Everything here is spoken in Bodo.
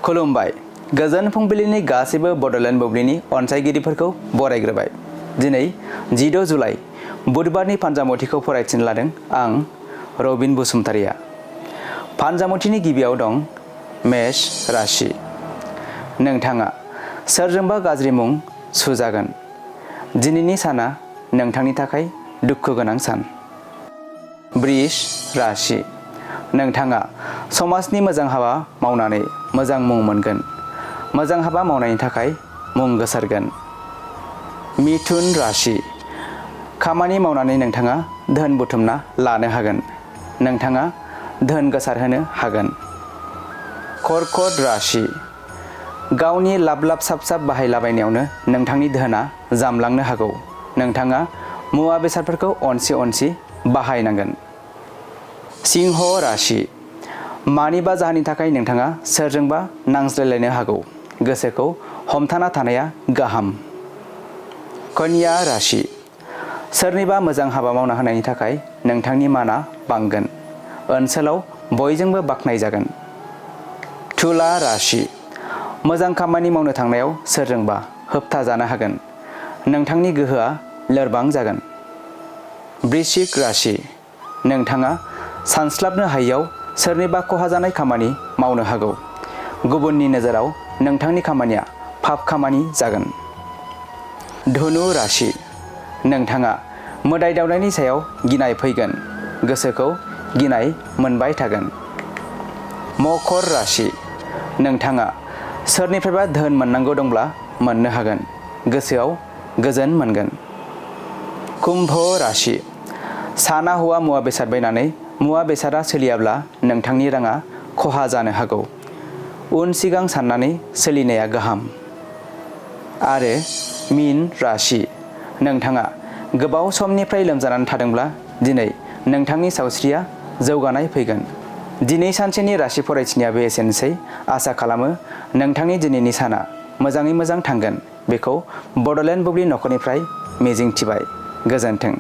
खुलुमबाय। गोजोन फुंबिलिनि गासैबो बड'लेण्ड बुब्लिनि अनसायगिरिफोरखौ बरायग्रोबाय। दिनै 16 जुलाइ बुधबारनि फानजामुथिखौ फरायथिनो लादों आं रबिन बसुमतारिया। फानजामुथिनि गिबियाव दं मेष राशि। नोंथाङा सोरजोंबा गाज्रि मुं सुजागोन। दिनैनि साना नोंथांनि थाखाय दुखु गोनां सान। बृष राशि। नोंथाङा समाजनि मोजां हाबा मावनानै मोजां मुं मोनगोन। मोजां हाबा मावनायनि थाखाय मुं गोसारगोन। मिथुन राशि। खामानि मावनानै नोंथाङा धोन बुथुमना लानो हागोन। नोंथाङा धोन गोसारहोनो हागोन। कर्कट राशि। गावनि लाब साब बाहायलाबायनायावनो नोंथांनि धोना जामलांनो हागौ। नोंथाङा मुवा बेसादफोरखौ अनसि बाहायनांगोन। सिंह राशि। मानिबा जाहोननि थाखाय नोंथाङा सोरजोंबा नांज्लायलायनो हागौ। गोसोखौ हमथाना थानाया गाहाम। कन्या राशि। सोरनिबा मोजां हाबा मावना होनायनि थाखाय नोंथांनि माना बांगोन। ओनसोलाव बयजोंबो बाख्नायजागोन। तुला राशि। मोजां खामानि मावनो थांनायाव सोरजोंबा होबथाजानो हागोन। नोंथांनि गोहोआ लोरबां जागोन। वृश्चिक राशि। नोंथाङा सानस्लाबनो हायियाव सोरनिबा खहा जानाय खामानि मावनो हागौ। गुबुननि नोजोराव नोंथांनि खामानिया पाप खामानि जागोन। धनु राशि। नोंथाङा मोदाय दावदायनि सायाव गिनाय फैगोन। गोसोखौ गिनाय मोनबाय थागोन। मकर राशि। नोंथाङा सोरनिफ्रायबा धोन मोननांगौ दंब्ला मोननो हागोन। गोसोआव गोजोन मोनगोन। कुम्भ राशि। साना हौवा मुवा बेसाद बायनानै मुवा बेसादा सोलियाब्ला नोंथांनि राङा खहा जानो हागौ। उन सिगां साननानै सोलिनाया गाहाम। आरो मीन राशि। नोंथाङा गोबाव समनिफ्राय लोमजानानै थादोंब्ला दिनै नोंथांनि सावस्रिया जौगानाय फैगोन। दिनै सानसेनि राशि फरायथिनायाबो एसेनोसै। आसा खालामो नोंथांनि दिनैनि साना मोजाङै मोजां थांगोन। बेखौ बड'लेण्ड बुब्लि नखरनिफ्राय मिजिंथिबाय। गोजोन्थों।